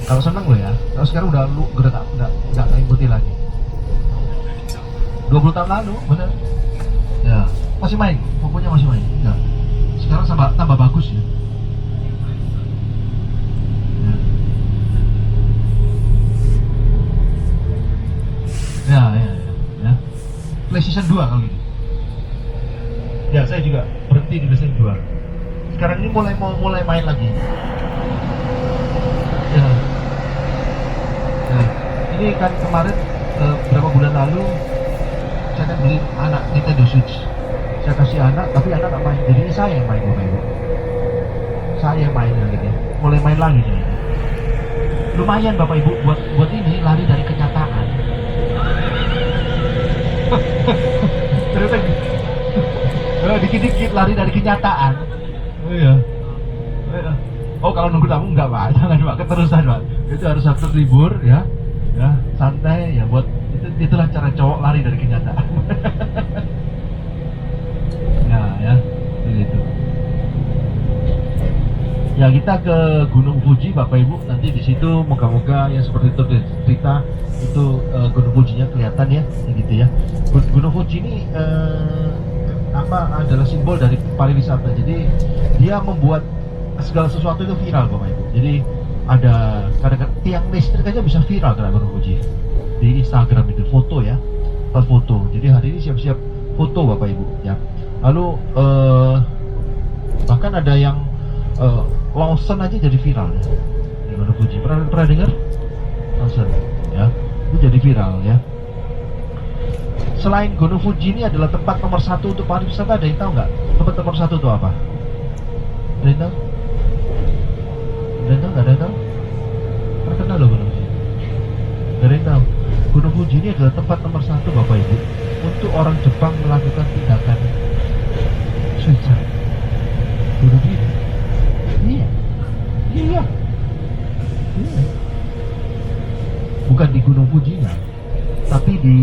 Kalau seneng lo ya, kalau sekarang udah lu udah nggak ngikutin lagi. 20 tahun lalu, bener? Ya, masih main, pokoknya masih main. Ya. Sekarang tambah bagus ya. Ya. PlayStation 2 kalau gitu. Ya, saya juga berhenti di PlayStation 2. Sekarang ini mulai main lagi. Ya. Ya. Ini kan kemarin berapa bulan lalu saya kan beli anak Nintendo Switch. Saya kasih anak, tapi anak nggak main. Jadi saya yang main, Bapak Ibu. Saya yang main gitu. Mulai main lagi saya. Lumayan Bapak Ibu buat ini lari dari kenyataan. Ternyata dikit-dikit lari dari kenyataan. Oh iya. Oh kalau nunggu tamu enggak Pak, jangan Pak, keterusan Pak. Itu harus Sabtu libur ya, santai ya, buat itulah cara cowok lari dari kenyataan. Ya, gitu. Ya kita ke Gunung Fuji Bapak Ibu, nanti di situ moga-moga ya seperti itu cerita itu Gunung Fujinya kelihatan ya, gitu ya. Gunung Fuji ini adalah simbol dari pariwisata. Jadi dia membuat segala sesuatu itu viral Bapak Ibu. Jadi ada kadang-kadang tiang listrik aja bisa viral karena Gunung Fuji di Instagram itu, foto ya, pas foto. Jadi hari ini siap-siap foto Bapak Ibu ya. Lalu bahkan ada yang Lawson aja jadi viral ya di Gunung Fuji. Pernah dengar? Lawson ya, itu jadi viral ya. Selain Gunung Fuji ini adalah tempat nomor 1 untuk pariwisata, ada yang tahu nggak? Tempat nomor 1 itu apa? Ada yang tahu? Ada yang tahu? Nggak ada yang tahu? Terkenal loh Gunung Fuji. Nggak ada yang tahu? Gunung Fuji ini adalah tempat nomor 1 Bapak Ibu untuk orang Jepang melakukan tindakan suicide bunuh diri. Iya. Bukan di Gunung Fujinya, tapi di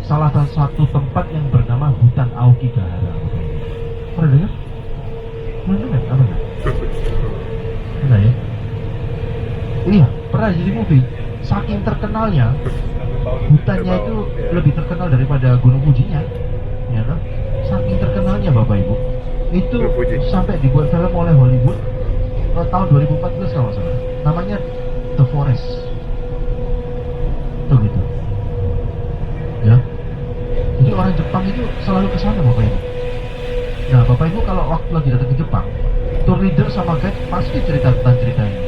salah satu tempat yang bernama Hutan Aokigahara. Pernah dengar? Pernah dengar? Apa enggak? Pernah ya? Iya, pernah jadi movie. Saking terkenalnya, hutannya itu lebih terkenal daripada Gunung Fujinya, ya kan? Saking terkenalnya Bapak Ibu, itu sampai dibuat film oleh Hollywood tahun 2014 kalau salah. Namanya The Forest. Tuh gitu. Ya. Jadi orang Jepang itu selalu ke sana Bapak Ibu. Nah Bapak Ibu kalau waktu lagi datang ke Jepang, tour leader sama guide pasti cerita ini.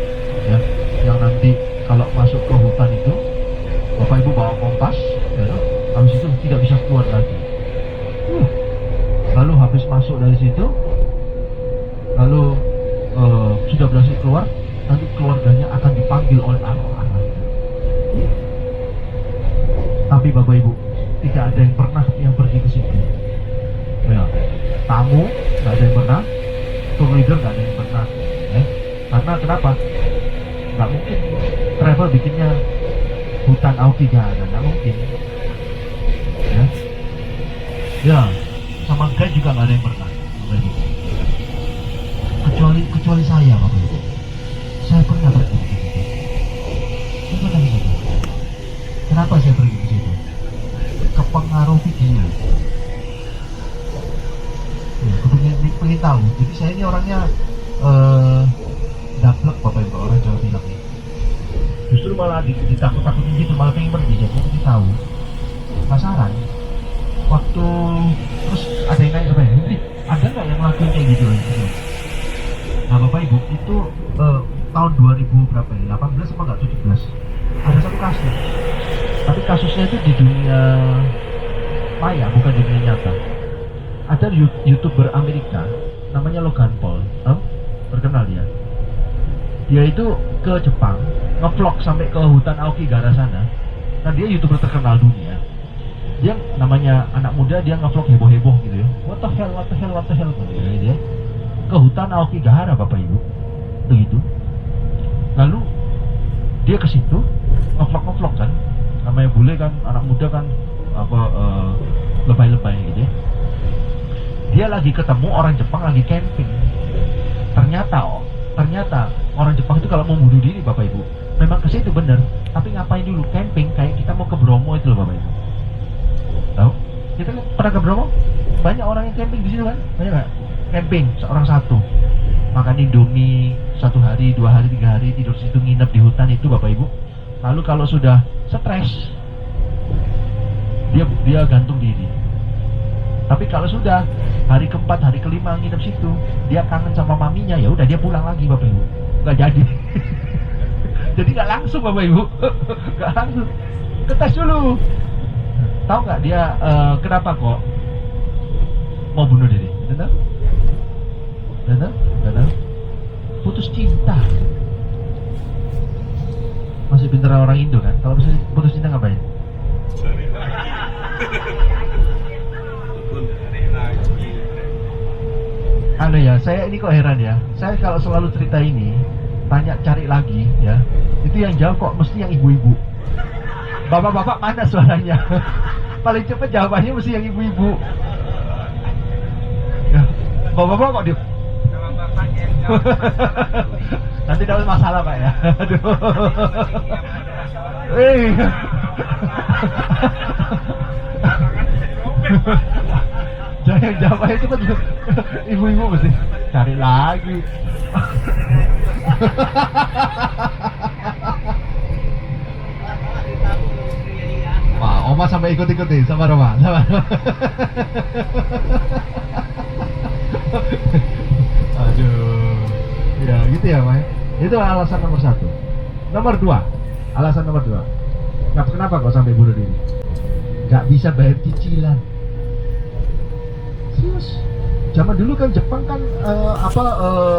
Ya. Yang nanti kalau masuk ke hutan itu, Bapak Ibu bawa kompas, ya, habis itu tidak bisa keluar lagi. Lalu habis masuk dari situ, lalu sudah berhasil keluar, nanti keluarganya akan dipanggil oleh anak-anak. Tapi Bapak Ibu, tidak ada yang pernah yang pergi ke situ. Ya, tamu nggak ada yang pernah, tour leader nggak ada yang pernah. Karena kenapa? Nggak mungkin travel bikinnya hutan Aokigahara, nggak mungkin. Ya, sama guide juga nggak ada yang pernah. Kecuali saya Bapak Ibu. Saya pernah pergi ke situ. Saya pernah ke situ. Kenapa saya pergi ke situ? Kepengaruh video. Ya, pengen tahu. Jadi saya ini orangnya daplek Bapak Ibu, orang Jawa bilang ini. Justru malah ditakut-takutin gitu, malah pengen pergi. Jadi pengen tahu. Penasaran. Waktu terus ada yang nanya, ada nggak yang ngelakuin kayak gitu? Nah Bapak Ibu, itu tahun 2000 berapa ya? 18 apa enggak 17? Ada satu kasus. Tapi kasusnya itu di dunia maya, bukan di dunia nyata. Ada YouTuber Amerika namanya Logan Paul. Terkenal dia. Dia itu ke Jepang, ngevlog sampai ke hutan Aokigahara sana. Nah dia YouTuber terkenal dunia. Dia namanya anak muda, dia ngevlog heboh-heboh gitu ya. What the hell gitu dia. Ke hutan Aokigahara Bapak Ibu, begitu. Lalu dia ke situ ngevlog kan, namanya bule kan, anak muda kan, lebay-lebay gitu ya. Dia lagi ketemu orang Jepang lagi camping. Ternyata ternyata orang Jepang itu kalau mau bunuh diri Bapak Ibu, memang ke situ bener, tapi ngapain dulu camping kayak kita mau ke Bromo itu loh Bapak Ibu. Tahu? Kita pernah ke Bromo? Banyak orang yang camping di situ kan? Banyak nggak? Camping seorang satu, makan Indomie 1 hari, 2 hari, 3 hari, tidur situ, nginep di hutan itu Bapak Ibu. Lalu kalau sudah stres, dia gantung diri. Tapi kalau sudah hari keempat, hari kelima nginep situ, dia kangen sama maminya, ya udah dia pulang lagi Bapak Ibu. Nggak jadi. Jadi nggak langsung Bapak Ibu, nggak langsung. Ketes dulu. Tahu nggak dia kenapa kok mau bunuh diri? Benar? Benar? Benar? Putus cinta. Masih pintar orang Indo kan? Kalau putus cinta ngapain? Aneh ya, saya ini kok heran ya. Saya kalau selalu cerita ini, tanya cari lagi ya, itu yang jawab kok mesti yang ibu-ibu. Bapak-bapak mana suaranya? Paling cepat jawabannya mesti yang ibu-ibu. Ya, bapak-bapak kok dia? Nanti dapat masalah Pak ya. Aduh. Jangan jawab itu kan ibu-ibu mesti cari lagi. Wah, Oma sampai ikut-ikut nih sama Roma. Aduh, ya gitu ya Pak. Itu alasan nomor 1. Nomor 2, alasan nomor 2. Kenapa kok sampai bunuh diri? Gak bisa bayar cicilan. Serius. Zaman dulu kan Jepang kan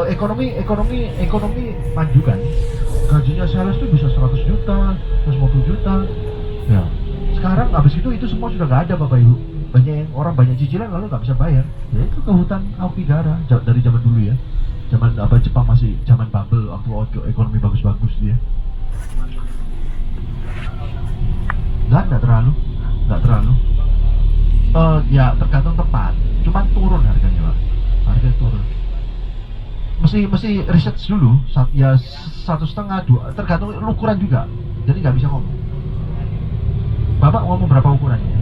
ekonomi maju kan. Gajinya sales tuh bisa 100 juta, 150 juta. Ya. Sekarang habis itu semua sudah nggak ada Bapak Ibu. Banyak cicilan lalu nggak bisa bayar. Ya itu ke hutan Aokigahara dari zaman dulu ya. Zaman Jepang masih zaman bubble, waktu ekonomi bagus-bagus dia. Nggak terlalu. Ya tergantung tempat. Cuman turun harganya Pak. Harganya turun. Mesti riset dulu. Ya 1,5, 2, tergantung ukuran juga. Jadi nggak bisa ngomong. Bapak ngomong berapa ukurannya?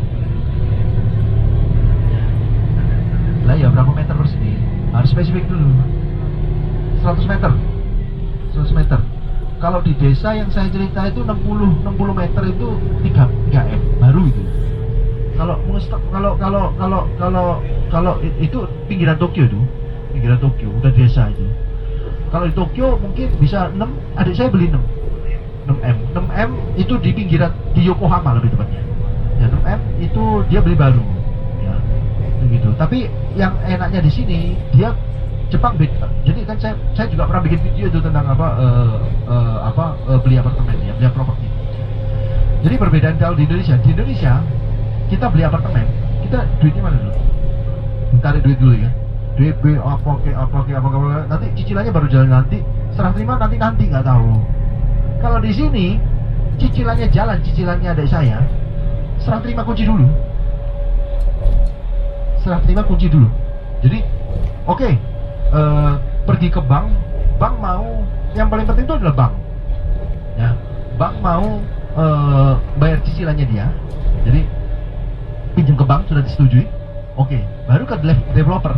Lah ya berapa meter persegi? Harus spesifik dulu. 100 meter. 100 meter. Kalau di desa yang saya cerita itu 60 meter itu 3 M baru itu. Kalau itu pinggiran Tokyo itu, udah desa itu. Kalau di Tokyo mungkin bisa 6, adik saya beli 6 M itu di pinggiran, di Yokohama lebih tepatnya. Ya 6 M itu dia beli baru, ya begitu. Tapi yang enaknya di sini dia Jepang beda. Jadi kan saya juga pernah bikin video itu tentang beli apartemen ya, beli properti. Jadi perbedaan kalau di Indonesia kita beli apartemen, kita duitnya mana dulu? Tarik duit dulu ya. DP apa, nanti cicilannya baru jalan nanti, serah terima nanti nggak tahu. Kalau di sini cicilannya jalan, cicilannya adik saya, serah terima kunci dulu. Jadi oke, pergi ke bank mau, yang paling penting itu adalah bank. Ya, bank mau bayar cicilannya dia. Jadi pinjam ke bank sudah disetujui. Oke, baru ke developer.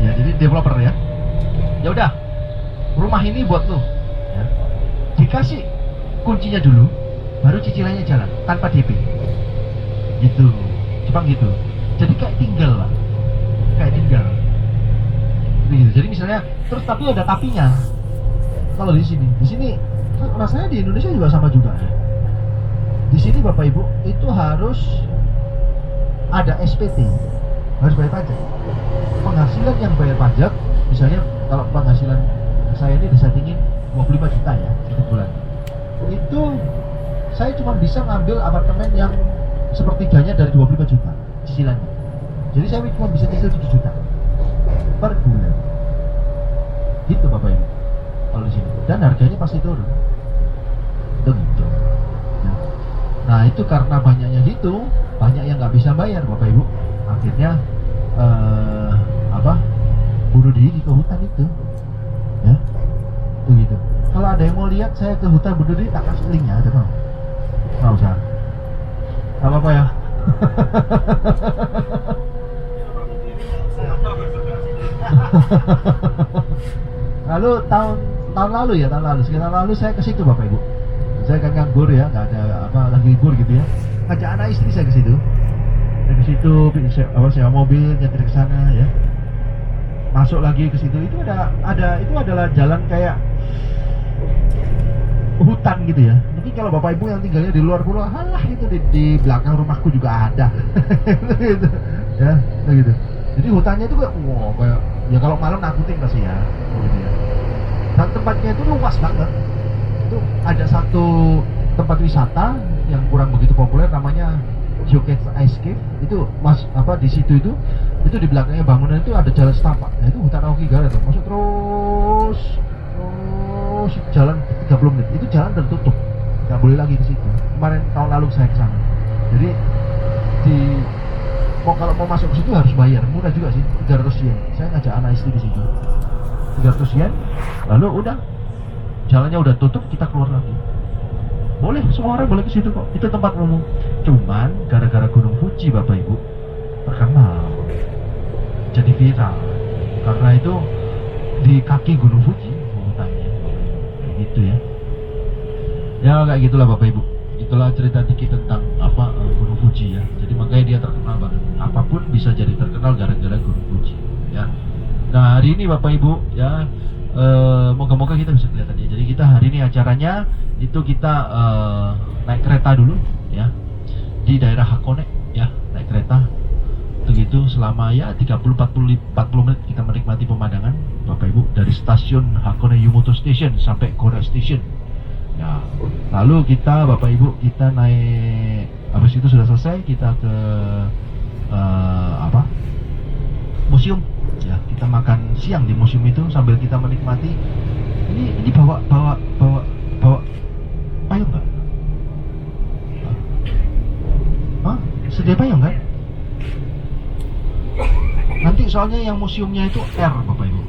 Ya, jadi developer ya. Ya udah, rumah ini buat lo. Ya. Dikasih kuncinya dulu, baru cicilannya jalan tanpa DP. Gitu, Jepang gitu. Jadi kayak tinggal lah, gitu. Jadi misalnya, terus tapi ada tapinya. Kalau di sini rasanya di Indonesia juga sama juga. Di sini Bapak Ibu itu harus ada SPT, harus bayar pajak. Penghasilan yang bayar pajak, misalnya kalau penghasilan saya ini disettingin 25 juta ya setiap bulan, itu saya cuma bisa ngambil apartemen yang sepertiganya dari 25 juta cicilannya. Jadi saya cuma bisa cicil 7 juta per bulan. Gitu Bapak Ibu kalau di sini. Dan harganya pasti turun. Itu gitu. Nah itu karena banyaknya gitu, banyak yang nggak bisa bayar Bapak Ibu. Akhirnya bunuh diri ke hutan itu. ya begitu. Kalau ada yang mau lihat saya ke hutan bunuh diri, tak kasih linknya, ada mau? Nggak usah, nggak apa-apa ya. Lalu tahun lalu ya, sekitar lalu saya ke situ Bapak Ibu. Saya kan nganggur ya, nggak ada apa, lagi libur gitu ya. Ngajak anak istri saya ke situ. Saya ke situ, sewa mobil, nyetir ke sana ya. Masuk lagi ke situ, itu itu adalah jalan kayak hutan gitu ya. Mungkin kalau Bapak Ibu yang tinggalnya di luar pulau, halah itu di belakang rumahku juga ada. Gitu. Ya, begitu. Jadi hutannya itu kayak, wow, kayak ya kalau malam nakutin pasti ya, gitu ya. Dan tempatnya itu luas banget. Itu ada satu tempat wisata yang kurang begitu populer, namanya Geocache Ice Cave. Itu di situ itu di belakangnya bangunan itu ada jalan setapak. Nah, itu hutan Aokigahara tuh. Masuk terus jalan 30 menit. Itu jalan tertutup. Nggak boleh lagi ke situ. Kemarin tahun lalu saya ke sana. Jadi kalau mau masuk ke situ harus bayar. Murah juga sih, 300 yen. Saya ngajak anak istri di situ. 300 yen. Lalu udah jalannya udah tutup, kita keluar lagi. Boleh, semua orang boleh ke situ kok. Itu tempat umum. Cuman gara-gara Gunung Fuji Bapak Ibu terkenal, jadi viral. Karena itu di kaki Gunung Fuji hutannya, kayak gitu ya. Ya kayak gitulah Bapak Ibu. Itulah cerita dikit tentang Gunung Fuji ya. Jadi makanya dia terkenal banget. Apapun bisa jadi terkenal gara-gara Gunung Fuji ya. Nah hari ini Bapak Ibu ya, moga-moga kita bisa kelihatan ya. Jadi kita hari ini acaranya itu kita naik kereta dulu ya di daerah Hakone ya, naik kereta begitu selama ya 30-40 menit kita menikmati pemandangan Bapak Ibu dari stasiun Hakone Yumoto Station sampai Kora Station ya. Lalu kita Bapak Ibu kita naik, habis itu sudah selesai kita ke museum ya, kita makan siang di museum itu sambil kita menikmati. Ini bawa payung nggak? Hah? Sedia payung kan? Nanti soalnya yang museumnya itu R Bapak Ibu.